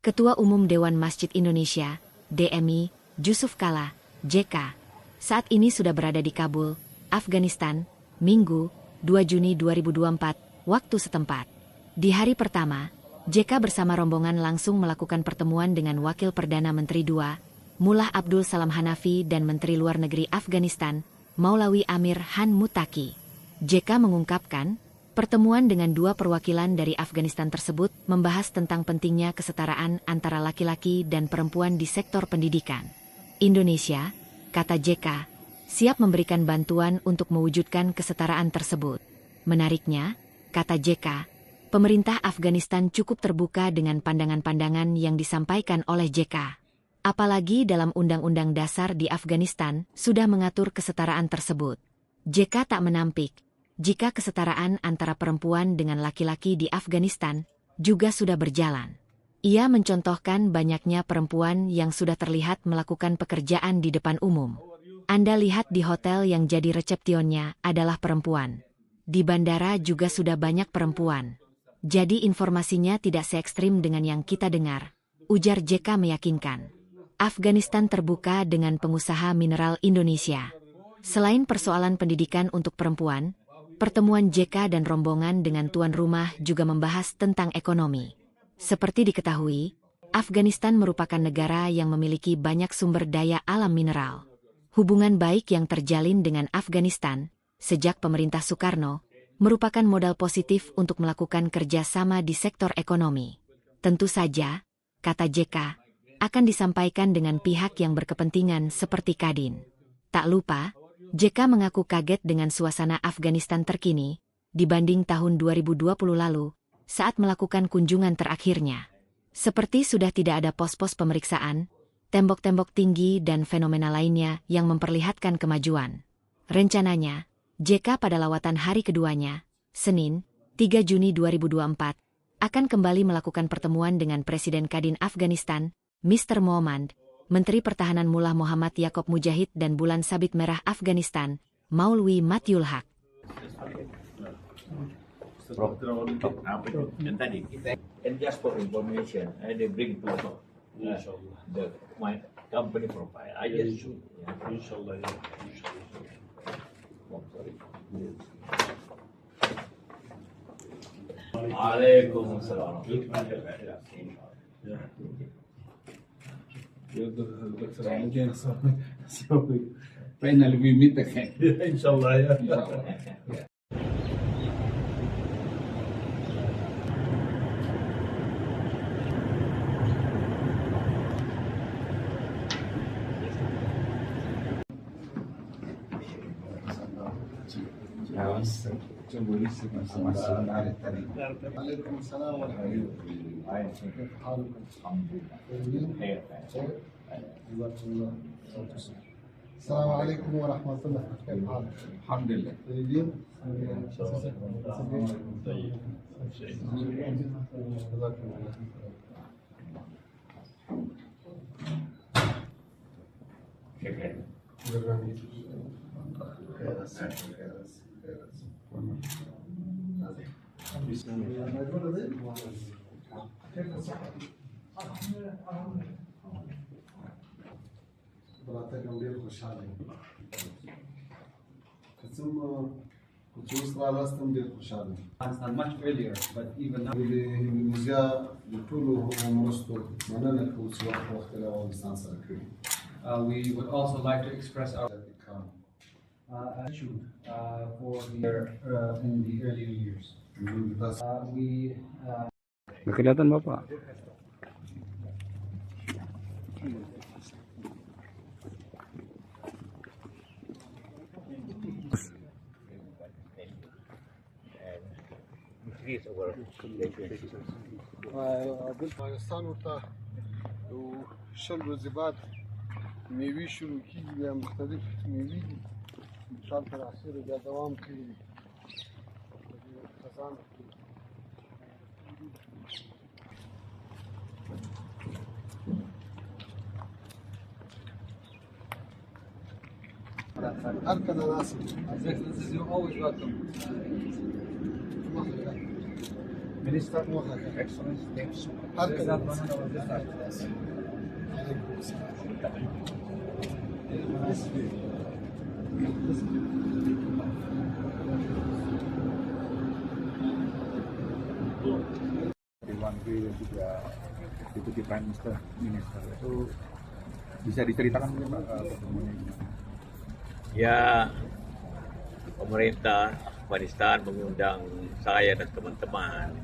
Ketua Umum Dewan Masjid Indonesia, DMI, Jusuf Kalla, JK, saat ini sudah berada di Kabul, Afghanistan, Minggu, 2 Juni 2024, waktu setempat. Di hari pertama, JK bersama rombongan langsung melakukan pertemuan dengan Wakil Perdana Menteri II, Mullah Abdul Salam Hanafi dan Menteri Luar Negeri Afghanistan, Maulawi Amir Han Muttaqi. JK mengungkapkan, pertemuan dengan dua perwakilan dari Afghanistan tersebut membahas tentang pentingnya kesetaraan antara laki-laki dan perempuan di sektor pendidikan. Indonesia, kata JK, siap memberikan bantuan untuk mewujudkan kesetaraan tersebut. Menariknya, kata JK, pemerintah Afghanistan cukup terbuka dengan pandangan-pandangan yang disampaikan oleh JK. Apalagi dalam Undang-Undang Dasar di Afghanistan sudah mengatur kesetaraan tersebut. JK tak menampik jika kesetaraan antara perempuan dengan laki-laki di Afghanistan juga sudah berjalan. Ia mencontohkan banyaknya perempuan yang sudah terlihat melakukan pekerjaan di depan umum. Anda lihat di hotel yang jadi resepsionnya adalah perempuan. Di bandara juga sudah banyak perempuan. Jadi informasinya tidak se-ekstrim dengan yang kita dengar, ujar JK meyakinkan. Afghanistan terbuka dengan pengusaha mineral Indonesia. Selain persoalan pendidikan untuk perempuan, pertemuan JK dan rombongan dengan tuan rumah juga membahas tentang ekonomi. Seperti diketahui, Afghanistan merupakan negara yang memiliki banyak sumber daya alam mineral. Hubungan baik yang terjalin dengan Afghanistan sejak pemerintah Soekarno merupakan modal positif untuk melakukan kerjasama di sektor ekonomi. Tentu saja, kata JK, akan disampaikan dengan pihak yang berkepentingan seperti Kadin. Tak lupa, JK mengaku kaget dengan suasana Afghanistan terkini dibanding tahun 2020 lalu saat melakukan kunjungan terakhirnya. Seperti sudah tidak ada pos-pos pemeriksaan, tembok-tembok tinggi dan fenomena lainnya yang memperlihatkan kemajuan. Rencananya, JK pada lawatan hari keduanya, Senin, 3 Juni 2024, akan kembali melakukan pertemuan dengan Presiden Kadin Afghanistan, Mr. Mohammad, Menteri Pertahanan Mullah Muhammad Yaakob Mujahid dan Bulan Sabit Merah Afghanistan, Maulwi Matiul Haq. And just for information, they bring to my company profile. I just shoot. Inshallah. Waalaikumsalam. Finally we meet again. Inshallah. Waalaikumsalam warahmatullahi wabarakatuh. Assalamualaikum warahmatullahi wabarakatuh. Alhamdulillah. براتكم دير خوشحالي قسم كنتوس راستم دير خوشحالي much earlier, but even now الموزيا بطولو ومرستو منانا كوسوا وقت لا ونستان سركي we would also like to express our attitude for in the earlier years. We Kelihatan Bapak. افغانستان ورته شل ورځې بعد میوې شروع کیږي بیا مختلف میوې دي مثال تر اخره بیا دوام کوي خزان هر کله ناسي His Excellency, you're always welcome. Minister, محمد Excellency, thank you so much. هر Is کله that one of the Dewan Gri dan juga Deputy Prime Minister itu bisa diceritakan mungkin Pak pertemuannya gimana? Ya, pemerintah Afghanistan mengundang saya dan teman-teman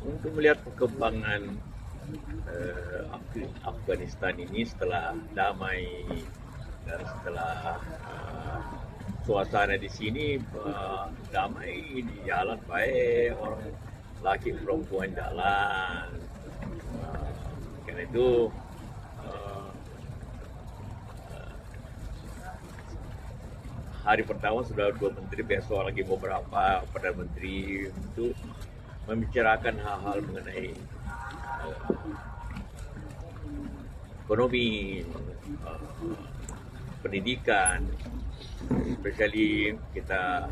untuk melihat perkembangan Afghanistan ini setelah damai dan setelah suasana di sini damai, di jalan baik, orang laki perempuan jalan. Karena itu hari pertama sudah 2 menteri, besok lagi beberapa Perdana Menteri untuk membicarakan hal-hal mengenai ekonomi, pendidikan. Especially kita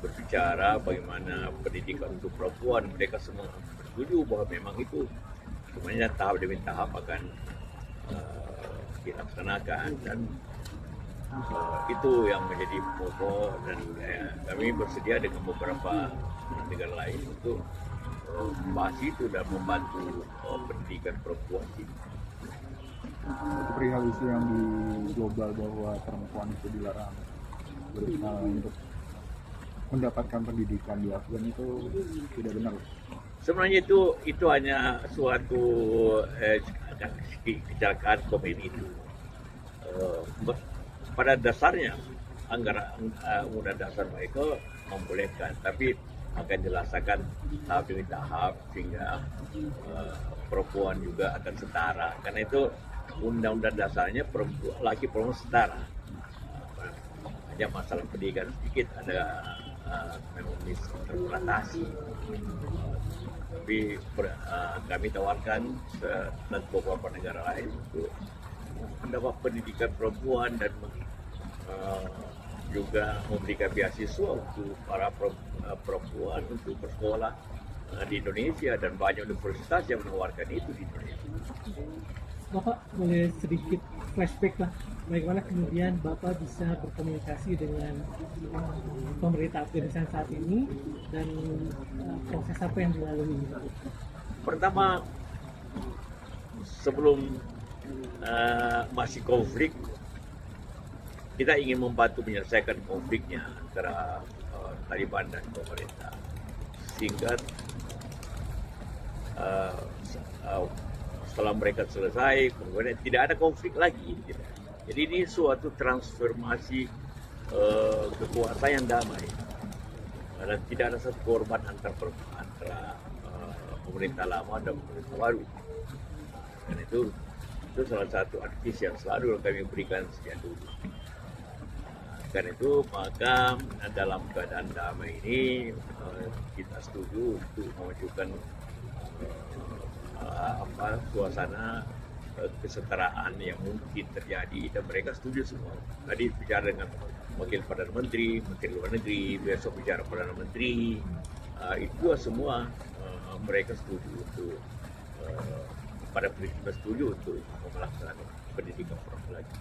berbicara bagaimana pendidikan untuk perempuan. Mereka semua setuju bahwa memang itu semuanya tahap demi tahap akan dilaksanakan, dan itu yang menjadi pokok, dan kami bersedia dengan beberapa negara lain untuk membahas itu dan membantu pendidikan perempuan ini. Perihal isu yang di global bahwa perempuan itu dilarang berusaha untuk mendapatkan pendidikan di Afgan itu tidak benar. Sebenarnya itu hanya suatu kecelakaan komedi itu. Pada dasarnya anggaran undang dasar mereka membolehkan, tapi akan dilaksanakan tahap demi tahap sehingga perempuan juga akan setara. Karena itu undang-undang dasarnya laki perempuan setara. Hanya masalah pendidikan sedikit ada memang misinterpretasi. Tapi kami tawarkan dan beberapa negara lain untuk mendapat pendidikan perempuan dan juga memberikan beasiswa untuk para perempuan untuk bersekolah di Indonesia, dan banyak universitas yang menawarkan itu di Indonesia. Bapak boleh sedikit flashback lah, bagaimana kemudian Bapak bisa berkomunikasi dengan pemerintah Afghanistan saat ini, dan proses apa yang dilalui? Pertama, sebelum masih konflik, kita ingin membantu menyelesaikan konfliknya antara Taliban dan pemerintah, sehingga setelah mereka selesai, kemudian tidak ada konflik lagi. Jadi ini suatu transformasi kekuasaan yang damai, dan tidak ada satu korban antara pemerintah lama dan pemerintah baru. Dan itu salah satu advies yang selalu kami berikan sejak dulu. Karena itu maka dalam keadaan damai ini kita setuju untuk memajukan suasana kesetaraan yang mungkin terjadi, dan mereka setuju semua. Tadi bicara dengan wakil Perdana Menteri, Menteri Luar Negeri, besok bicara Perdana Menteri, itu semua mereka setuju untuk pada prinsipnya setuju untuk melaksanakan pendidikan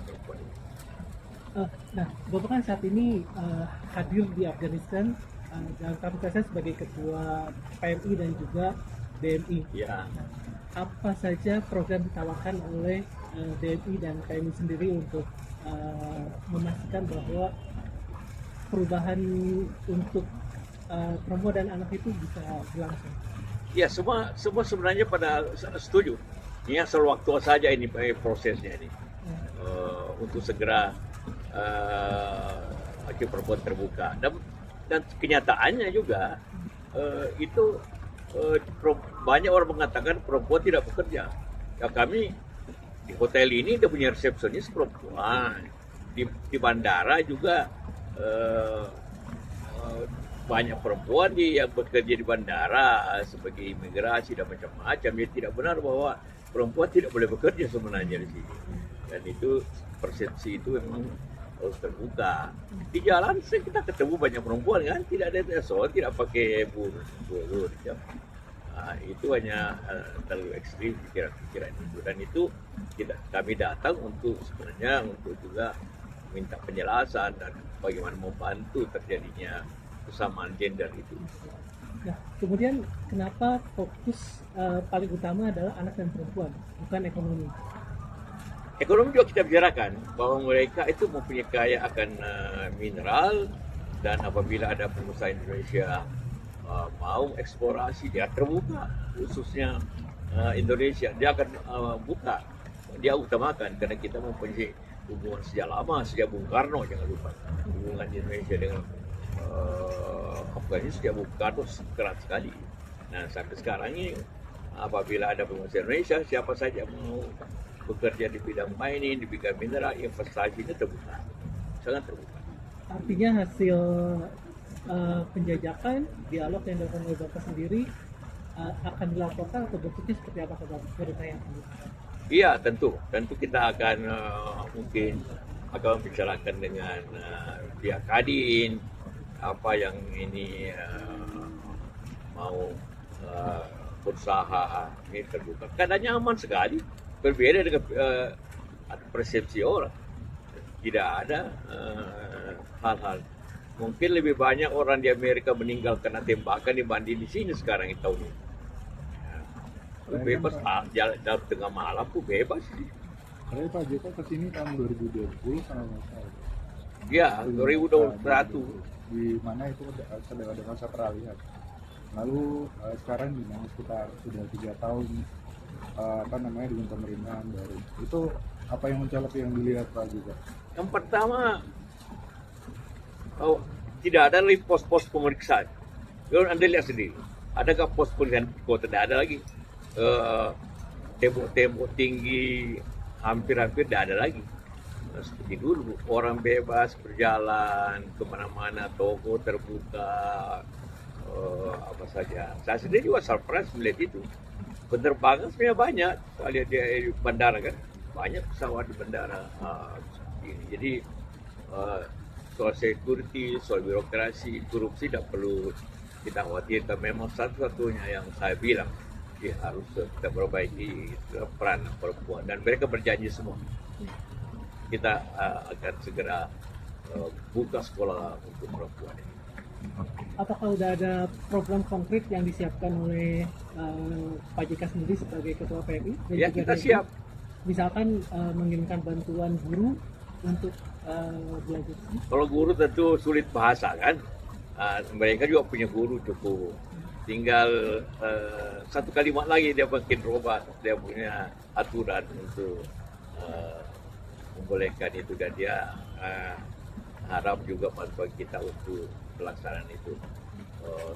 perempuan ini. Nah, Bapak kan saat ini hadir di Afghanistan dalam kapasitas sebagai Ketua PMI dan juga DMI. Ya. Apa saja program ditawarkan oleh DMI dan PMI sendiri untuk memastikan bahwa perubahan untuk perempuan dan anak itu bisa berlangsung? Ya, semua sebenarnya pada setuju. Ini asal waktu saja ini prosesnya ini. Untuk segera hak perempuan terbuka, dan kenyataannya juga itu banyak orang mengatakan perempuan tidak bekerja. Ya, kami di hotel ini udah punya resepsionis perempuan, di bandara juga banyak perempuan yang bekerja di bandara sebagai imigrasi dan macam-macam. Ya, tidak benar bahwa perempuan tidak boleh bekerja sebenarnya di sini, dan itu persepsi itu memang harus terbuka. Di jalan kita ketemu banyak perempuan kan, tidak ada soal tidak pakai bulu. Itu hanya terlalu ekstrim pikiran itu, dan itu kami datang untuk sebenarnya untuk juga minta penjelasan dan bagaimana membantu terjadinya kesamaan gender itu. Nah, kemudian kenapa fokus paling utama adalah anak dan perempuan, bukan ekonomi? Ekonomi juga kita bicarakan bahwa mereka itu mempunyai kaya akan mineral, dan apabila ada pengusaha Indonesia mau eksplorasi, dia terbuka, khususnya Indonesia, dia akan buka, dia utamakan karena kita mempunyai hubungan sejak lama, sejak Bung Karno, jangan lupa hubungan Indonesia dengan Afghanistan sejak Bung Karno keras sekali. Nah sampai sekarang ini apabila ada pengusaha Indonesia, siapa saja mau bekerja di bidang mining, di bidang mineral, investasinya terbuka, sangat terbuka. Artinya hasil penjajakan, dialog yang dilakukan oleh Bapak sendiri akan dilaporkan atau bentuknya seperti apa ke Bapak beritanya? Iya, tentu kita akan mungkin akan membicarakan dengan pihak Kadin apa yang ini mau berusaha ini terbuka. Keadaannya aman sekali, berbeda dengan persepsi orang. Tidak ada hal-hal. Mungkin lebih banyak orang di Amerika meninggal karena tembakan dibanding di sini sekarang ini tahun ini. Bebas, jalan dalam tengah malam pun bebas. Karena Pak JK kesini tahun 2020 sama saya. Ya, 2021. Di mana itu sedang ada masa peralihan. Lalu sekarang di mana kita sudah 3 tahun dengan pemerintahan baru. Itu apa yang mencolok yang dilihat Pak juga? Yang pertama, tidak ada lagi pos-pos pemeriksaan. Anda lihat sendiri, adakah pos pemeriksaan di kota? Tidak ada lagi. Tembok-tembok tinggi hampir-hampir tidak ada lagi. Seperti dulu, orang bebas berjalan kemana-mana, toko terbuka, apa saja. Saya sendiri juga surprise melihat itu. Penerbangan sebenarnya banyak, saya lihat di bandara kan, banyak pesawat di bandara. Jadi soal security, soal birokrasi, korupsi tidak perlu kita khawatirkan. Memang satu-satunya yang saya bilang, harus kita perbaiki peran perempuan, dan mereka berjanji semua. Kita akan segera buka sekolah untuk perempuan ini. Apakah sudah ada program konkret yang disiapkan oleh Pak JK sendiri sebagai Ketua PMI? Ya, kita siap. Misalkan mengirimkan bantuan guru untuk belajar. Kalau guru tentu sulit bahasa kan, mereka juga punya guru cukup. Tinggal satu kalimat lagi dia makin robot, dia punya aturan untuk membolehkan itu, dan dia harap juga bantuan kita untuk pelaksanaan itu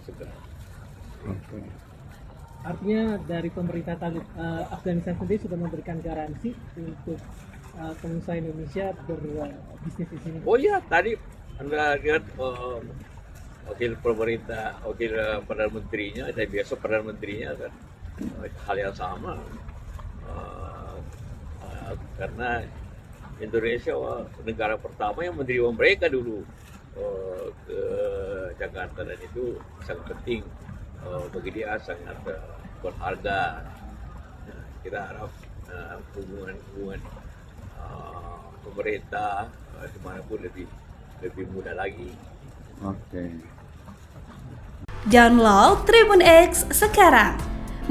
segera. Okay. Artinya dari pemerintah Afghanistan sendiri sudah memberikan garansi untuk pengusaha Indonesia berbisnis di sini. Oh iya, tadi Anda lihat wakil Perdana Menterinya, dan biasa Perdana Menterinya kan hal yang sama, karena Indonesia negara pertama yang menerima mereka dulu ke Jakarta, dan itu sangat penting bagi dia, sangat berharga. Kita harap hubungan pemerintah dimanapun lebih mudah lagi. Oke. Download Tribun X sekarang,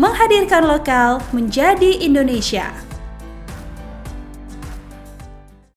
menghadirkan lokal menjadi Indonesia.